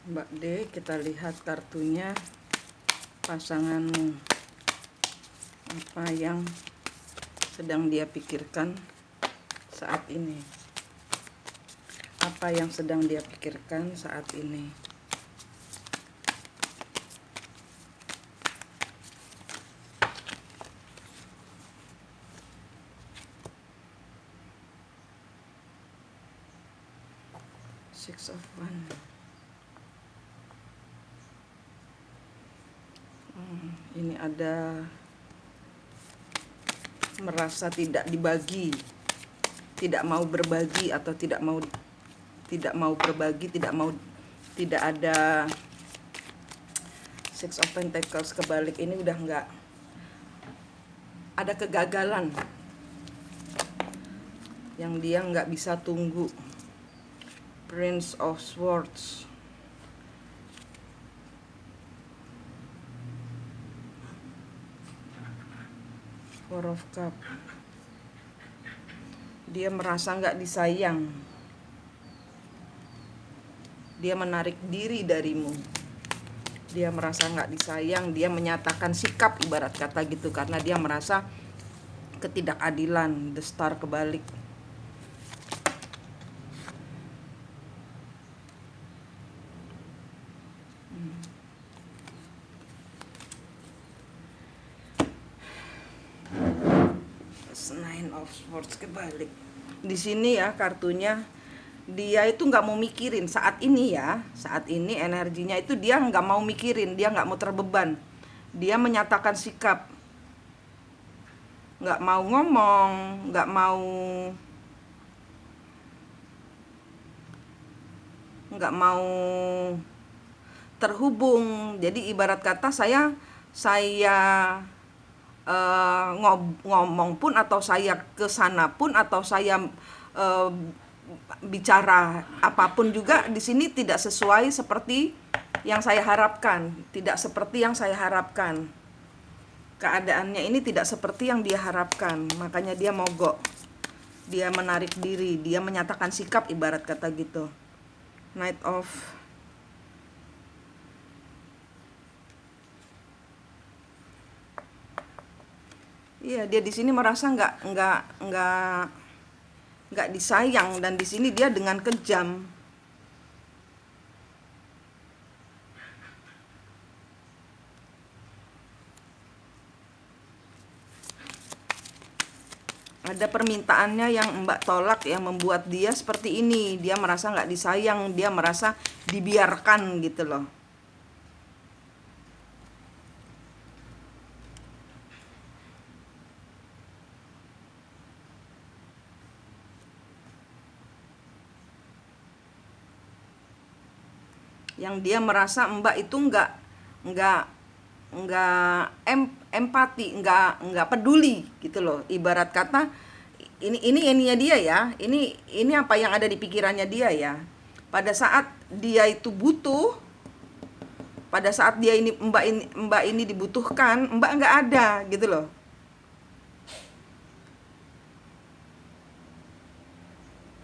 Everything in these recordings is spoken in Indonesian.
Mbak D, kita lihat kartunya pasanganmu. Apa yang sedang dia pikirkan saat ini? Apa yang sedang dia pikirkan saat ini? Six of Wands. Ini ada merasa tidak dibagi, tidak mau berbagi, atau tidak mau berbagi, tidak ada. Six of Pentacles kebalik ini udah nggak ada kegagalan yang dia nggak bisa tunggu. Prince of Swords. Four of Cup. Dia merasa nggak disayang. Dia menarik diri darimu. Dia merasa nggak disayang. Dia menyatakan sikap, ibarat kata gitu, karena dia merasa ketidakadilan. The Star kebalik. Nine of Swords kebalik. Di sini ya kartunya, dia itu nggak mau mikirin saat ini ya. Saat ini energinya itu dia nggak mau mikirin, dia nggak mau terbeban. Dia menyatakan sikap, nggak mau ngomong, nggak mau terhubung. Jadi ibarat kata saya ngomong pun, atau saya ke sana pun, atau saya bicara apapun juga di sini tidak sesuai seperti yang saya harapkan, tidak seperti yang saya harapkan. Keadaannya ini tidak seperti yang dia harapkan, makanya dia mogok. Dia menarik diri, dia menyatakan sikap, ibarat kata gitu. Knight of Iya, dia di sini merasa nggak disayang, dan di sini dia dengan kejam. Ada permintaannya yang Mbak tolak, yang membuat dia seperti ini. Dia merasa nggak disayang, dia merasa dibiarkan gitu loh. Yang dia merasa Mbak itu empati, nggak peduli gitu loh. Ibarat kata ininya dia ya. Ini apa yang ada di pikirannya dia ya. Pada saat dia itu butuh, pada saat dia ini Mbak ini dibutuhkan, Mbak nggak ada gitu loh.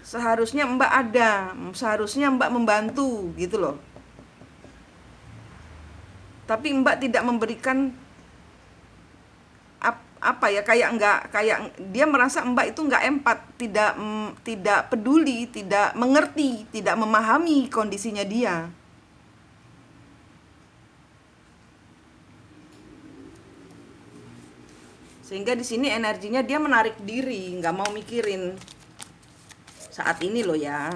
Seharusnya Mbak ada, seharusnya Mbak membantu gitu loh. Tapi Mbak tidak memberikan apa ya, kayak dia merasa Mbak itu nggak empat, tidak peduli, tidak mengerti, tidak memahami kondisinya dia. Sehingga di sini energinya dia menarik diri, nggak mau mikirin saat ini loh ya.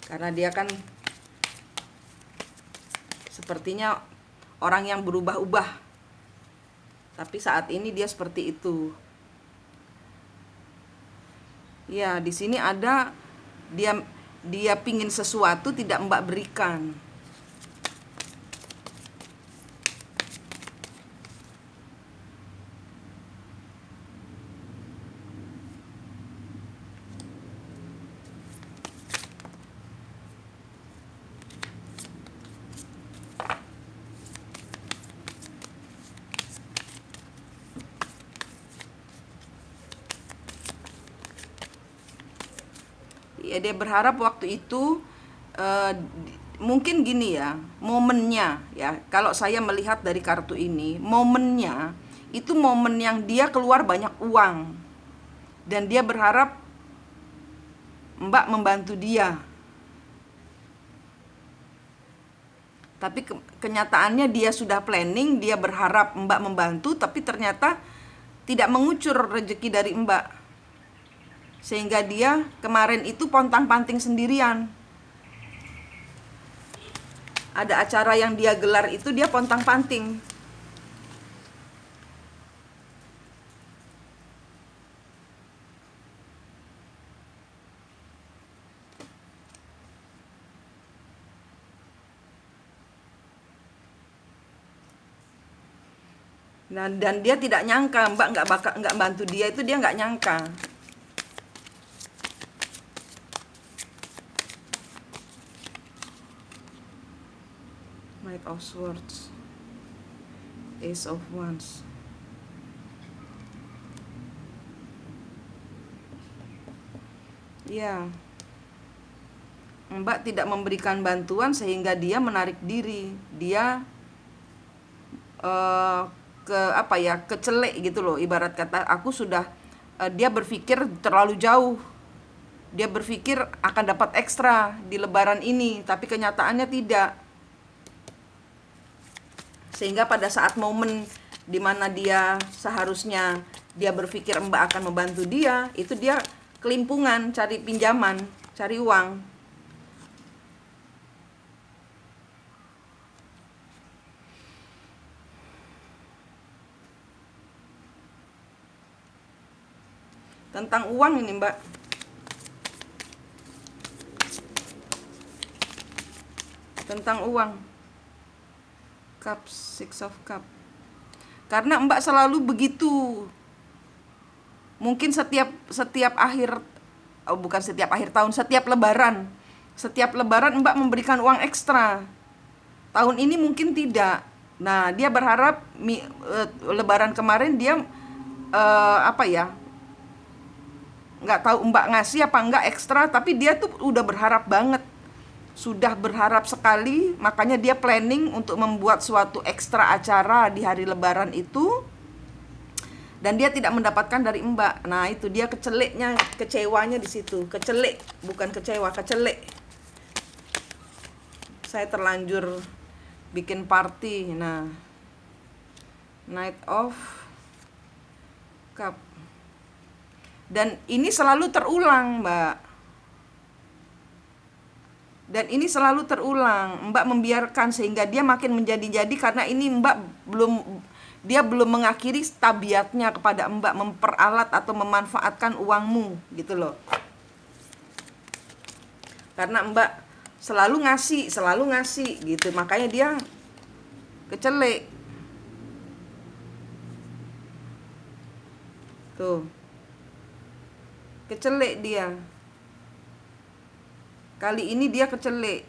Karena dia kan sepertinya orang yang berubah-ubah. Tapi saat ini dia seperti itu. Ya, di sini ada dia pingin sesuatu, tidak Mbak berikan. Ya, dia berharap waktu itu eh, mungkin gini ya, momennya ya, kalau saya melihat dari kartu ini, momennya itu momen yang dia keluar banyak uang dan dia berharap Mbak membantu dia. Tapi kenyataannya dia sudah planning, dia berharap Mbak membantu, tapi ternyata tidak mengucur rezeki dari Mbak. Sehingga dia kemarin itu pontang-panting sendirian. Ada acara yang dia gelar itu dia pontang-panting. Nah, dan dia tidak nyangka Mbak nggak bantu dia, itu dia nggak nyangka. Knight of Swords, Ace of Wands. Ya, Mbak tidak memberikan bantuan sehingga dia menarik diri. Dia kecelek gitu loh, ibarat kata aku sudah dia berpikir terlalu jauh. Dia berpikir akan dapat ekstra di lebaran ini, tapi kenyataannya tidak. Sehingga pada saat momen dimana dia seharusnya dia berpikir Mbak akan membantu dia, itu dia kelimpungan cari pinjaman, cari uang. Tentang uang ini Mbak. Tentang uang. Cup, Six of Cup. Karena Mbak selalu begitu. Mungkin setiap akhir, bukan setiap akhir tahun, setiap lebaran. Setiap lebaran Mbak memberikan uang ekstra. Tahun ini mungkin tidak. Nah, dia berharap lebaran kemarin dia nggak tahu Mbak ngasih apa enggak ekstra, tapi dia tuh udah berharap banget. Sudah berharap sekali, makanya dia planning untuk membuat suatu ekstra acara di hari lebaran itu, dan dia tidak mendapatkan dari Mbak. Nah, itu dia keceleknya, kecewanya di situ. Kecelek, bukan kecewa, kecelek. Saya terlanjur bikin party. Nah, Knight of Cup. Dan ini selalu terulang, Mbak. Dan ini selalu terulang. Mbak membiarkan sehingga dia makin menjadi-jadi, karena ini Mbak belum mengakhiri tabiatnya kepada Mbak memperalat atau memanfaatkan uangmu gitu loh. Karena Mbak selalu ngasih gitu, makanya dia kecelek. Tuh. Kecelek dia. Kali ini dia kecelek.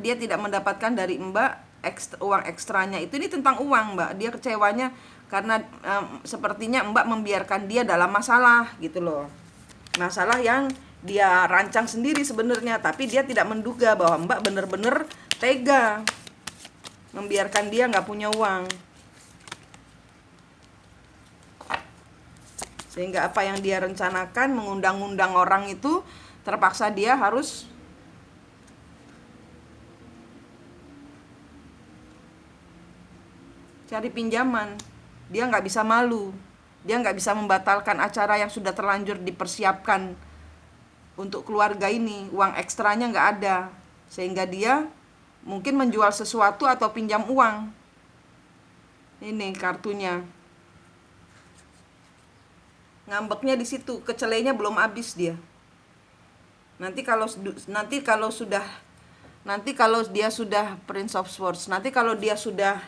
Dia tidak mendapatkan dari Mbak uang ekstranya. Ini tentang uang, Mbak. Dia kecewanya karena sepertinya Mbak membiarkan dia dalam masalah gitu loh. Masalah yang dia rancang sendiri sebenarnya, tapi dia tidak menduga bahwa Mbak benar-benar tega membiarkan dia nggak punya uang. Sehingga apa yang dia rencanakan, mengundang-undang orang itu, terpaksa dia harus cari pinjaman. Dia nggak bisa malu. Dia nggak bisa membatalkan acara yang sudah terlanjur dipersiapkan untuk keluarga ini. Uang ekstranya nggak ada. Sehingga dia mungkin menjual sesuatu atau pinjam uang. Ini kartunya. Ngambeknya di situ, kecelenya belum habis dia. Nanti kalau dia sudah Prince of Swords, nanti kalau dia sudah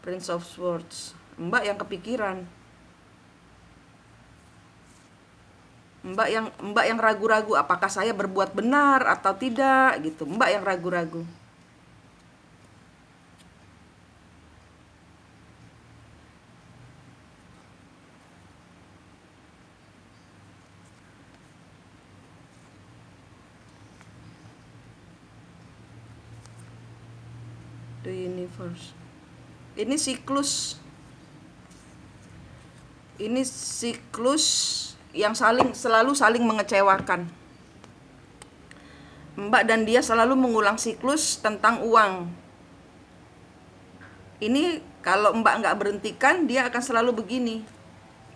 Prince of Swords, Mbak yang kepikiran. Mbak yang ragu-ragu apakah saya berbuat benar atau tidak gitu. Mbak yang ragu-ragu. reverse. Ini siklus. Ini siklus yang selalu saling mengecewakan. Mbak dan dia selalu mengulang siklus tentang uang. Ini kalau Mbak nggak berhentikan, dia akan selalu begini.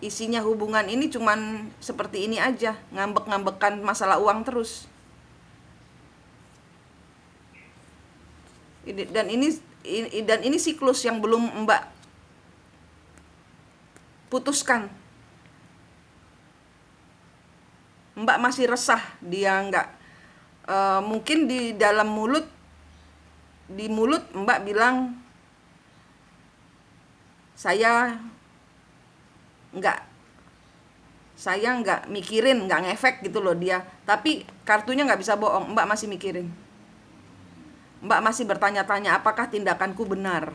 Isinya hubungan ini cuman seperti ini aja, ngambek-ngambekan masalah uang terus. Dan ini siklus yang belum Mbak putuskan. Mbak masih resah, dia nggak mungkin di dalam mulut, di mulut Mbak bilang saya nggak mikirin, nggak ngefek gitu loh dia, tapi kartunya nggak bisa bohong, Mbak masih mikirin. Mbak masih bertanya-tanya apakah tindakanku benar.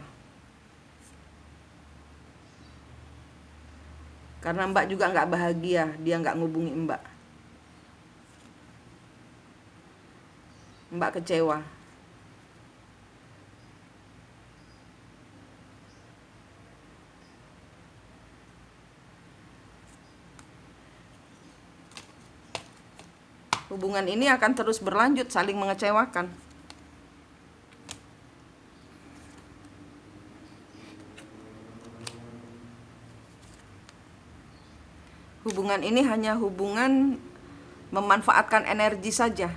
Karena Mbak juga nggak bahagia, dia nggak ngubungi Mbak. Mbak kecewa. Hubungan ini akan terus berlanjut, saling mengecewakan. Hubungan ini hanya hubungan memanfaatkan energi saja.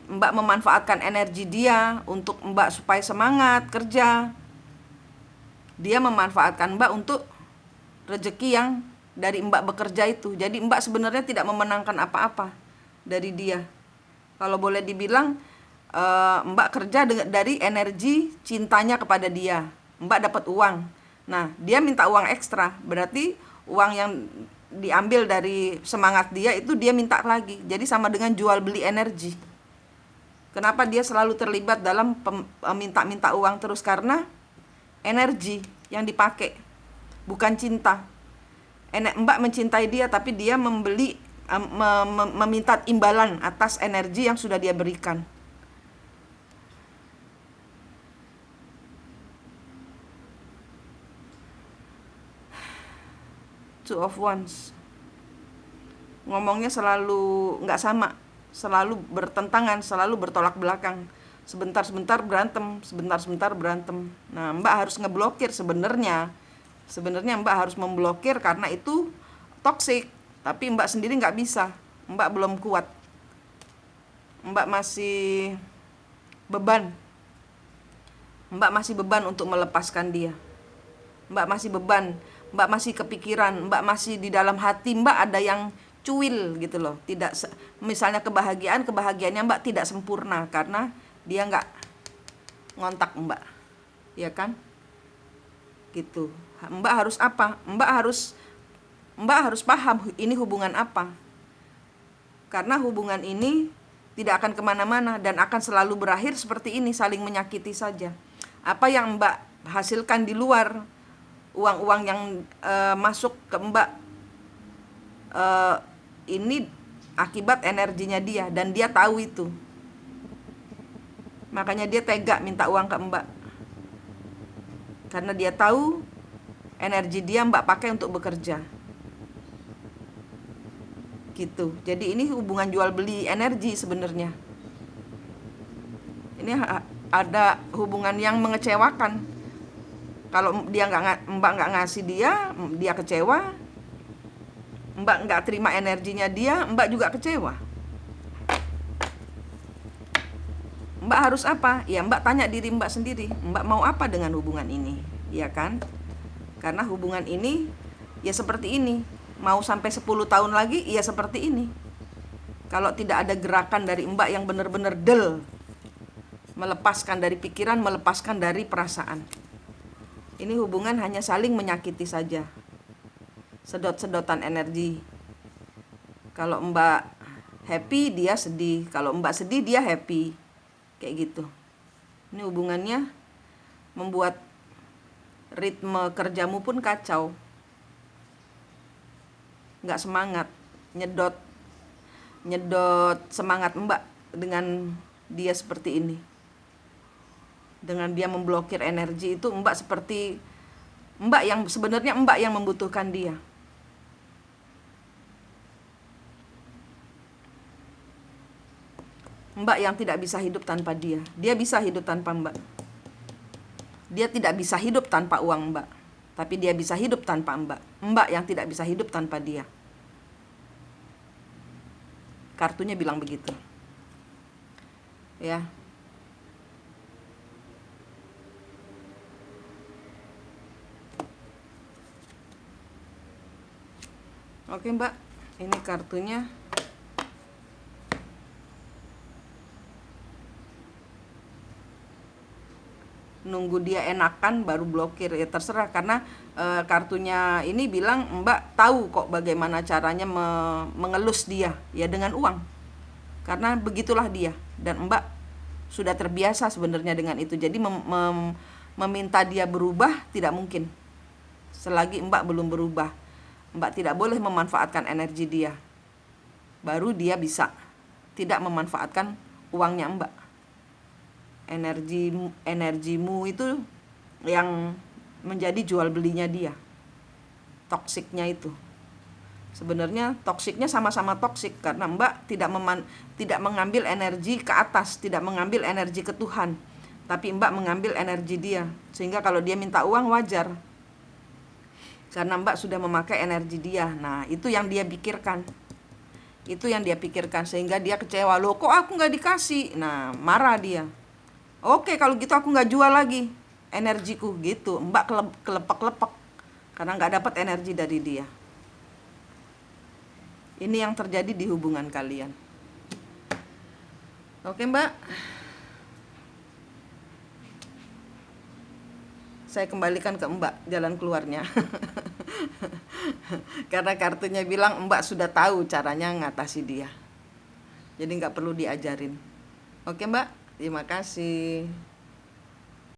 Mbak memanfaatkan energi dia untuk Mbak supaya semangat kerja. Dia memanfaatkan Mbak untuk rezeki yang dari Mbak bekerja itu. Jadi Mbak sebenarnya tidak memenangkan apa-apa dari dia. Kalau boleh dibilang Mbak kerja dari energi cintanya kepada dia. Mbak dapat uang. Nah, dia minta uang ekstra. Berarti uang yang diambil dari semangat dia itu dia minta lagi. Jadi sama dengan jual beli energi. Kenapa dia selalu terlibat dalam minta-minta uang terus? Karena energi yang dipakai, bukan cinta. Mbak mencintai dia, tapi dia meminta imbalan atas energi yang sudah dia berikan. Two of Wands. Ngomongnya selalu nggak sama, selalu bertentangan, selalu bertolak belakang. Sebentar-sebentar berantem, sebentar-sebentar berantem. Nah, Mbak harus ngeblokir sebenarnya. Sebenarnya Mbak harus memblokir karena itu toksik. Tapi Mbak sendiri nggak bisa. Mbak belum kuat. Mbak masih beban. Mbak masih beban untuk melepaskan dia. Mbak masih beban. Mbak masih kepikiran. Mbak masih di dalam hati Mbak ada yang cuil gitu loh. Tidak misalnya kebahagiaannya Mbak tidak sempurna karena dia nggak ngontak Mbak, ya kan? Gitu. Mbak harus apa? Mbak harus paham ini hubungan apa. Karena hubungan ini tidak akan kemana-mana dan akan selalu berakhir seperti ini, saling menyakiti saja. Apa yang Mbak hasilkan di luar, uang-uang yang masuk ke Mbak, ini akibat energinya dia dan dia tahu itu. Makanya dia tega minta uang ke Mbak. Karena dia tahu energi dia Mbak pakai untuk bekerja. Gitu. Jadi ini hubungan jual beli energi sebenarnya. Ini ada hubungan yang mengecewakan. Kalau Mbak nggak ngasih dia kecewa. Mbak nggak terima energinya dia, Mbak juga kecewa. Mbak harus apa? Ya Mbak tanya diri Mbak sendiri, Mbak mau apa dengan hubungan ini? Ya kan? Karena hubungan ini ya seperti ini. Mau sampai 10 tahun lagi ya seperti ini. Kalau tidak ada gerakan dari Mbak yang benar-benar melepaskan dari pikiran, melepaskan dari perasaan. Ini hubungan hanya saling menyakiti saja. Sedot-sedotan energi. Kalau Mbak happy, dia sedih. Kalau Mbak sedih, dia happy. Kayak gitu. Ini hubungannya membuat ritme kerjamu pun kacau. Nggak semangat. Nyedot semangat Mbak dengan dia seperti ini. Dengan dia memblokir energi itu, Mbak seperti Mbak yang sebenarnya Mbak yang membutuhkan dia. Mbak yang tidak bisa hidup tanpa dia. Dia bisa hidup tanpa Mbak. Dia tidak bisa hidup tanpa uang Mbak, tapi dia bisa hidup tanpa Mbak. Mbak yang tidak bisa hidup tanpa dia. Kartunya bilang begitu. Ya. Oke Mbak, ini kartunya. Nunggu dia enakan baru blokir, ya terserah, karena kartunya ini bilang Mbak tahu kok bagaimana caranya mengelus dia, ya dengan uang. Karena begitulah dia, dan Mbak sudah terbiasa sebenarnya dengan itu. Jadi meminta dia berubah tidak mungkin. Selagi Mbak belum berubah, Mbak tidak boleh memanfaatkan energi dia. Baru dia bisa tidak memanfaatkan uangnya Mbak. Energimu itu yang menjadi jual belinya dia. Toksiknya itu. Sebenarnya toksiknya sama-sama toksik, karena Mbak tidak mengambil energi ke atas, tidak mengambil energi ke Tuhan, tapi Mbak mengambil energi dia. Sehingga kalau dia minta uang wajar, karena Mbak sudah memakai energi dia. Nah, itu yang dia pikirkan. Itu yang dia pikirkan, sehingga dia kecewa. Loh, kok aku nggak dikasih? Nah, marah dia. Oke, kalau gitu aku nggak jual lagi energiku, gitu. Mbak kelepek-kelepek karena nggak dapat energi dari dia. Ini yang terjadi di hubungan kalian. Oke Mbak, saya kembalikan ke Mbak jalan keluarnya. Karena kartunya bilang Mbak sudah tahu caranya ngatasi dia, jadi nggak perlu diajarin. Oke Mbak, terima kasih.